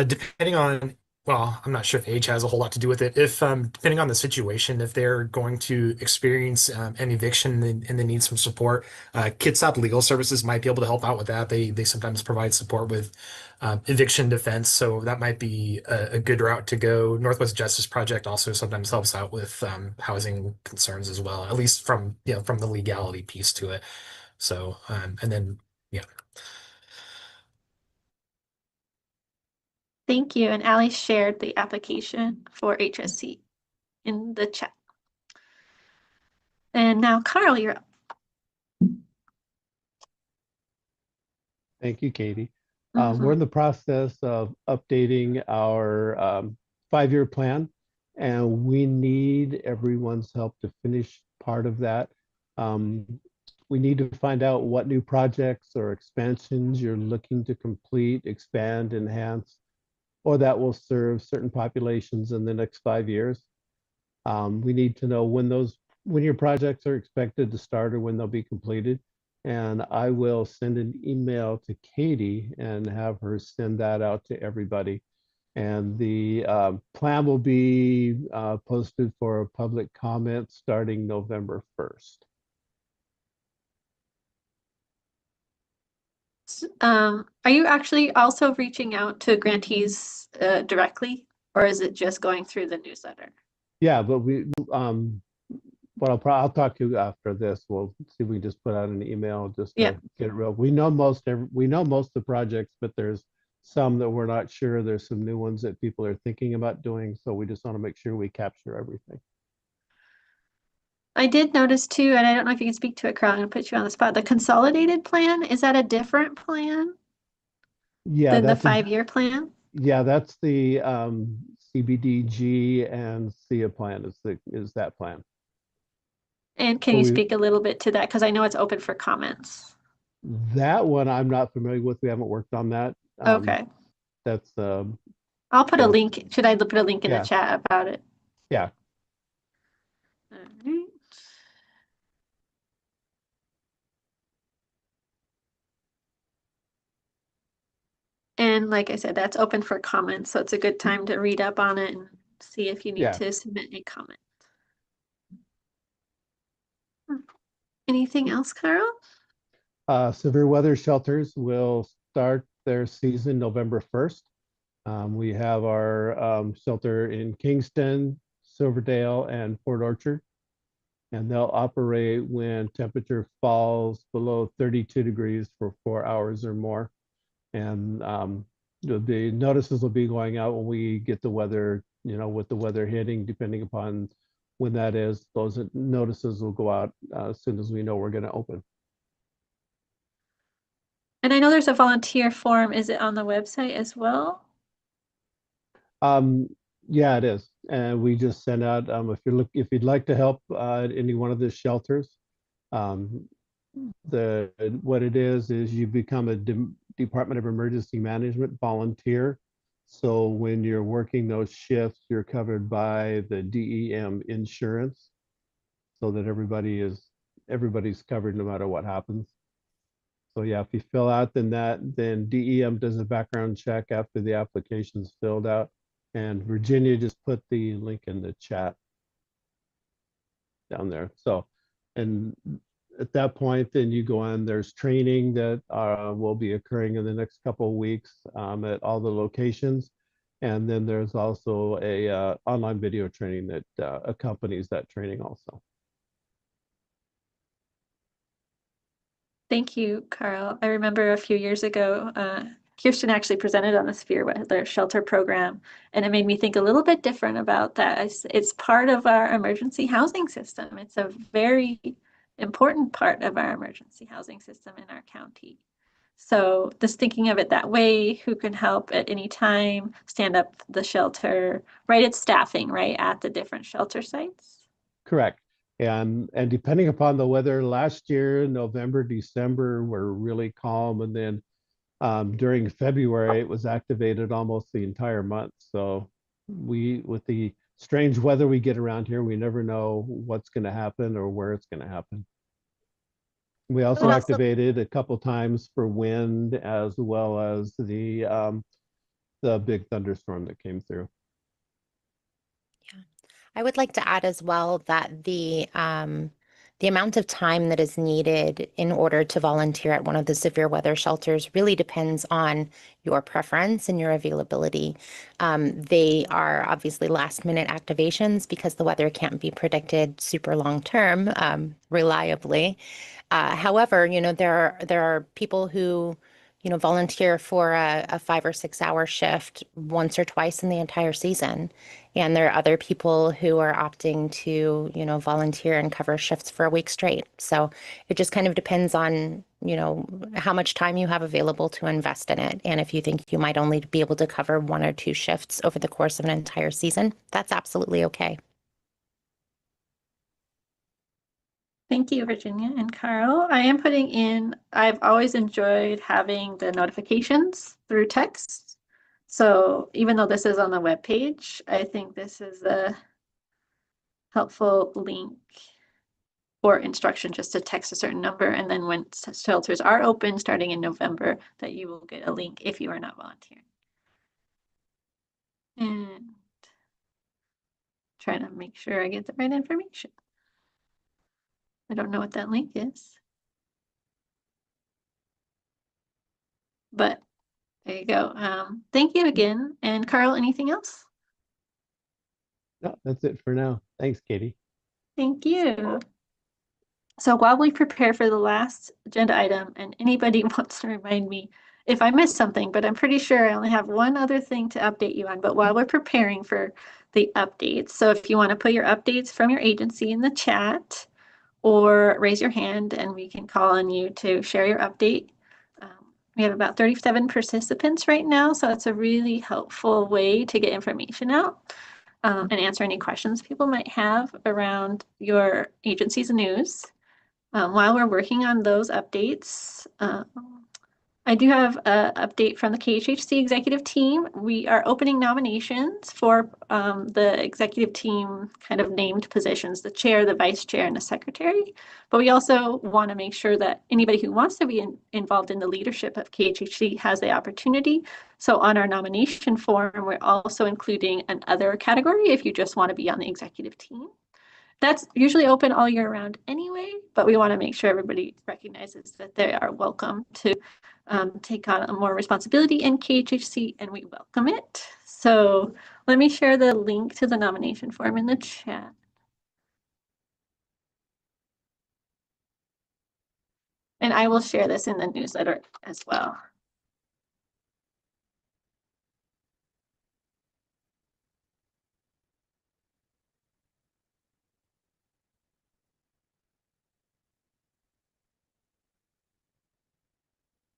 Depending on well, I'm not sure if age has a whole lot to do with it. If depending on the situation, if they're going to experience an eviction and they need some support, Kitsap Legal Services might be able to help out with that. They sometimes provide support with eviction defense, so that might be a good route to go. Northwest Justice Project also sometimes helps out with housing concerns as well, at least from from the legality piece to it. So and then yeah. Thank you. And Ali shared the application for HSC in the chat. And now, Carl, you're up. Thank you, Katie. We're in the process of updating our 5-year plan, and we need everyone's help to finish part of that. We need to find out what new projects or expansions you're looking to complete, expand, enhance, or that will serve certain populations in the next 5 years. We need to know when your projects are expected to start or when they'll be completed. And I will send an email to Katie and have her send that out to everybody. And the plan will be posted for public comment starting November 1st. Are you actually also reaching out to grantees directly, or is it just going through the newsletter? Yeah, but I'll talk to you after this. We'll see if we can just put out an email just to get it real. We know most of the projects, but there's some that we're not sure. There's some new ones that people are thinking about doing, so we just want to make sure we capture everything. I did notice too, and I don't know if you can speak to it, Carl, I'm gonna put you on the spot. The consolidated plan, is that a different plan than the 5-year plan? Yeah, that's the CBDG and SIA plan is that plan. And can you speak a little bit to that? Because I know it's open for comments. That one I'm not familiar with. We haven't worked on that. Okay. That's I'll put a link. Should I put a link in the chat about it? Yeah. All right. And like I said, that's open for comments, so it's a good time to read up on it and see if you need to submit a comment. Anything else, Carl? Severe weather shelters will start their season November 1st. We have our shelter in Kingston, Silverdale, and Port Orchard, and they'll operate when temperature falls below 32 degrees for 4 hours or more. And the notices will be going out when we get the weather, with the weather hitting, depending upon when that is. Those notices will go out as soon as we know we're going to open. And I know there's a volunteer form. Is it on the website as well? Yeah, it is. And we just sent out, if you'd like to help at any one of the shelters, what it is you become a Department of Emergency Management volunteer. So when you're working those shifts, you're covered by the DEM insurance, so that everybody's covered no matter what happens. So yeah, if you fill out then DEM does a background check after the application's filled out. And Virginia just put the link in the chat down there. So, and at that point, then you go on, there's training that will be occurring in the next couple of weeks at all the locations. And then there's also a online video training that accompanies that training also. Thank you, Carl. I remember a few years ago, Kirsten actually presented on the Severe Weather Shelter program, and it made me think a little bit different about that. It's part of our emergency housing system. It's a very important part of our emergency housing system in our county. So just thinking of it that way, who can help at any time, stand up the shelter, right? It's staffing, right, at the different shelter sites? Correct. And depending upon the weather, last year, November, December were really calm. And then during February, it was activated almost the entire month. So with the strange weather we get around here, we never know what's going to happen or where it's going to happen. We also activated a couple times for wind, as well as the big thunderstorm that came through. I would like to add as well that the amount of time that is needed in order to volunteer at one of the severe weather shelters really depends on your preference and your availability. They are obviously last minute activations because the weather can't be predicted super long term, reliably. However, there are people who, volunteer for a 5 or 6 hour shift once or twice in the entire season. And there are other people who are opting to, volunteer and cover shifts for a week straight. So it just kind of depends on, how much time you have available to invest in it. And if you think you might only be able to cover 1 or 2 shifts over the course of an entire season, that's absolutely okay. Thank you, Virginia and Carl. I've always enjoyed having the notifications through text. So even though this is on the web page, I think this is a helpful link or instruction just to text a certain number. And then when shelters are open starting in November, that you will get a link if you are not volunteering. And trying to make sure I get the right information. I don't know what that link is. But there you go. Thank you again. And Carl, anything else? No, that's it for now. Thanks, Katie. Thank you. So while we prepare for the last agenda item, and anybody wants to remind me if I missed something, but I'm pretty sure I only have one other thing to update you on. But while we're preparing for the updates, so if you want to put your updates from your agency in the chat or raise your hand and we can call on you to share your update. We have about 37 participants right now, so it's a really helpful way to get information out and answer any questions people might have around your agency's news. While we're working on those updates, I do have an update from the KHHC executive team. We are opening nominations for the executive team kind of named positions, the chair, the vice chair, and the secretary. But we also want to make sure that anybody who wants to be involved in the leadership of KHHC has the opportunity. So on our nomination form, we're also including an other category if you just want to be on the executive team. That's usually open all year round anyway, but we want to make sure everybody recognizes that they are welcome to take on more responsibility in KHHC, and we welcome it. So let me share the link to the nomination form in the chat. And I will share this in the newsletter as well.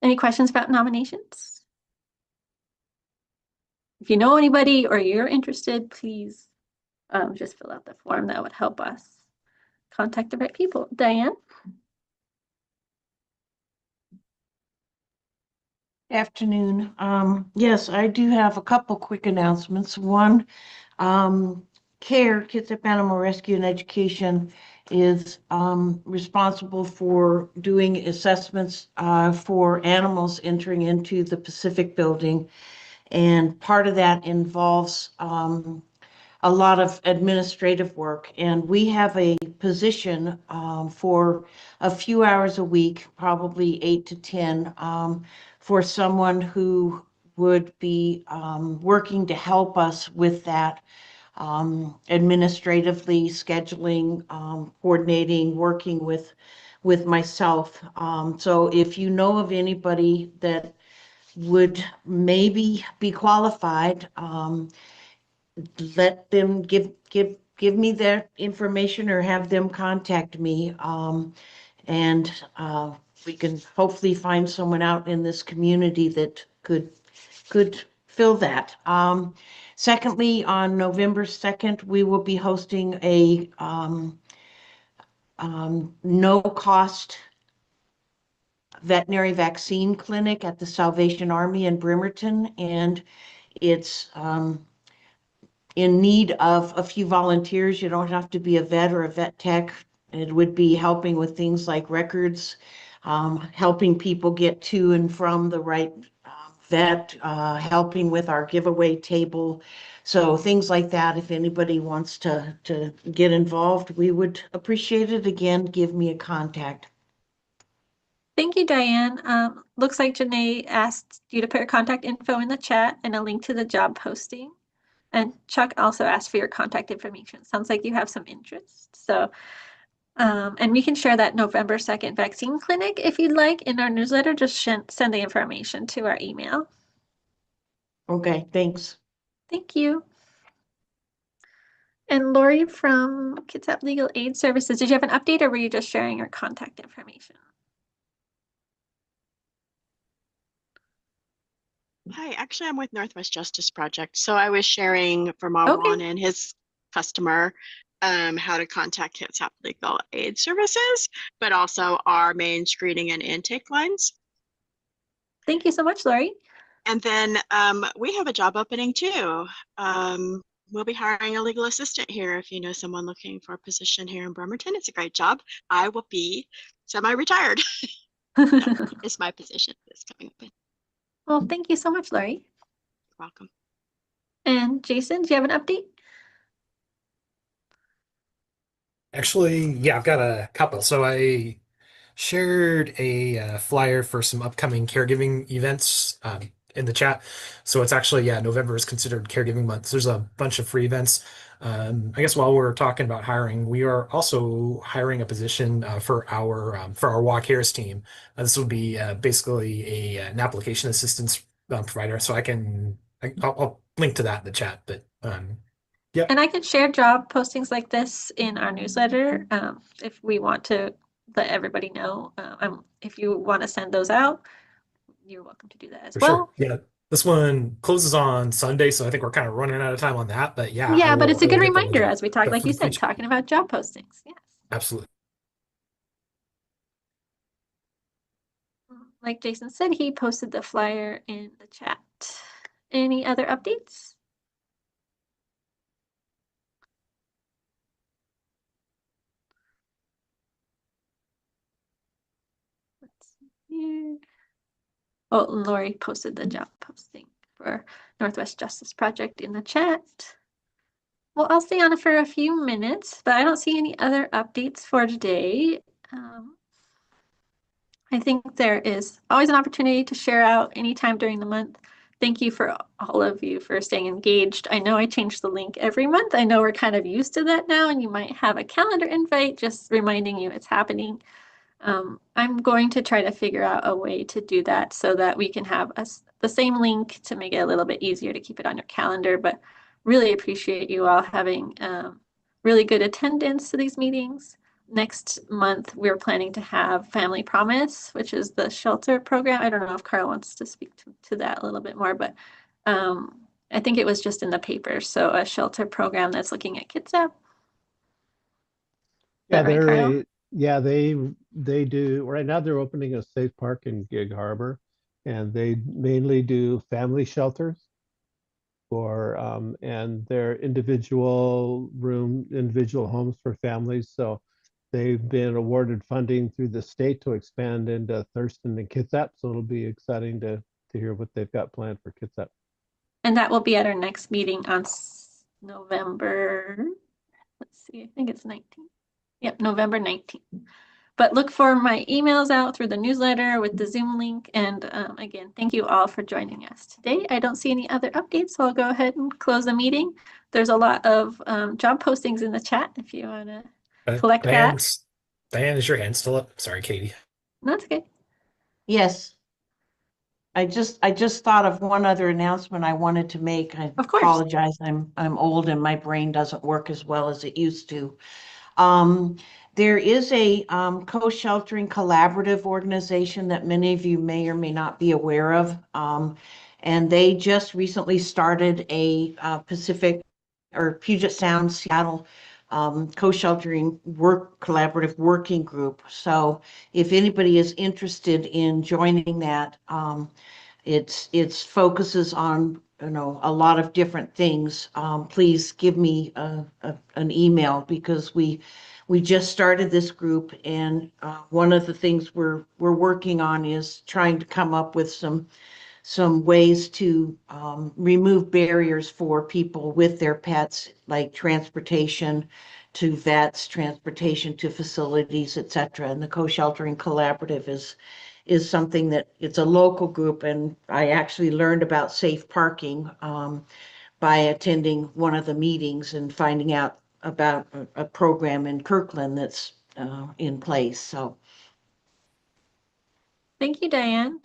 Any questions about nominations? If you know anybody or you're interested, please just fill out the form. That would help us contact the right people. Diane? Afternoon. Yes, I do have a couple quick announcements. One, CARE, Kitsap Animal Rescue and Education, is responsible for doing assessments for animals entering into the Pacific building. And part of that involves a lot of administrative work. And we have a position for a few hours a week, probably 8 to 10, for someone who would be working to help us with that, administratively, scheduling, coordinating, working with myself. So if you know of anybody that would maybe be qualified, let them give me their information or have them contact me, and we can hopefully find someone out in this community that could fill that. Secondly, on November 2nd, we will be hosting a no-cost veterinary vaccine clinic at the Salvation Army in Bremerton, and it's in need of a few volunteers. You don't have to be a vet or a vet tech. It would be helping with things like records, helping people get to and from the right vet, helping with our giveaway table. So things like that, if anybody wants to get involved, we would appreciate it. Again, give me a contact. Thank you, Diane. Looks like Janae asked you to put your contact info in the chat and a link to the job posting. And Chuck also asked for your contact information. Sounds like you have some interest. So, and we can share that November 2nd vaccine clinic if you'd like in our newsletter. Just send the information to our email. Okay, thanks. Thank you. And Lori from Kitsap Legal Aid Services, did you have an update or were you just sharing your contact information? Hi, actually, I'm with Northwest Justice Project. So I was sharing for Marwan and his customer how to contact Kitsap Legal Aid Services, but also our main screening and intake lines. Thank you so much, Lori. And then we have a job opening too. We'll be hiring a legal assistant here if you know someone looking for a position here in Bremerton. It's a great job. I will be semi-retired. It's my position that's coming open. Well, thank you so much, Lori. You're welcome. And Jason, do you have an update? Actually, yeah, I've got a couple. So I shared a flyer for some upcoming caregiving events in the chat. So it's actually, yeah, November is considered caregiving month. So there's a bunch of free events. I guess while we're talking about hiring, we are also hiring a position for our Walk Harris team. This will be basically an application assistance provider. So I'll link to that in the chat. But yeah. And I can share job postings like this in our newsletter if we want to let everybody know. If you want to send those out, you're welcome to do that as well. Sure. Yeah. This one closes on Sunday, so I think we're kind of running out of time on that. But yeah, Yeah, but it's a good reminder as we talk, But like for you the said, future- talking about job postings. Yes. Absolutely. Like Jason said, he posted the flyer in the chat. Any other updates? Let's see here. Oh, Lori posted the job posting for Northwest Justice Project in the chat. Well, I'll stay on for a few minutes, but I don't see any other updates for today. I think there is always an opportunity to share out anytime during the month. Thank you for all of you for staying engaged. I know I change the link every month. I know we're kind of used to that now, and you might have a calendar invite just reminding you it's happening. I'm going to try to figure out a way to do that so that we can have the same link to make it a little bit easier to keep it on your calendar, but really appreciate you all having really good attendance to these meetings. Next month, we're planning to have Family Promise, which is the shelter program. I don't know if Carl wants to speak to that a little bit more, but I think it was just in the paper. So a shelter program that's looking at Kitsap. Yeah, they do. Right now they're opening a safe park in Gig Harbor, and they mainly do family shelters for and they're individual homes for families. So they've been awarded funding through the state to expand into Thurston and Kitsap. So it'll be exciting to hear what they've got planned for Kitsap. And that will be at our next meeting on November, let's see, I think it's 19th. Yep, November 19th. But look for my emails out through the newsletter with the Zoom link. And again, thank you all for joining us today. I don't see any other updates, so I'll go ahead and close the meeting. There's a lot of job postings in the chat if you want to collect that. Diane, is your hand still up? Sorry, Katie. That's okay. Yes. I just thought of one other announcement I wanted to make. I Of course. apologize. I'm old and my brain doesn't work as well as it used to. There is a co-sheltering collaborative organization that many of you may or may not be aware of. And they just recently started a Pacific or Puget Sound, Seattle co-sheltering collaborative working group. So if anybody is interested in joining that, it's focuses on a lot of different things. Please give me an email because we just started this group, and one of the things we're working on is trying to come up with some some ways to remove barriers for people with their pets, like transportation to vets, transportation to facilities, et cetera. And the Co-Sheltering Collaborative is something that it's a local group, and I actually learned about safe parking by attending one of the meetings and finding out about a program in Kirkland that's in place. So Thank you, Diane.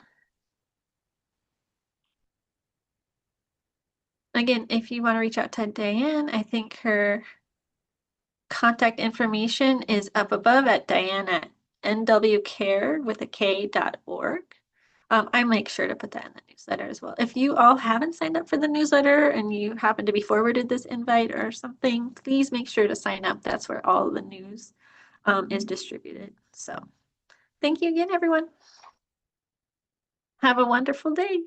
Again, if you want to reach out to Diane, I think her contact information is up above at diane@nwcare with a K.org. I make sure to put that in the newsletter as well. If you all haven't signed up for the newsletter and you happen to be forwarded this invite or something, please make sure to sign up. That's where all the news is distributed. So thank you again, everyone. Have a wonderful day.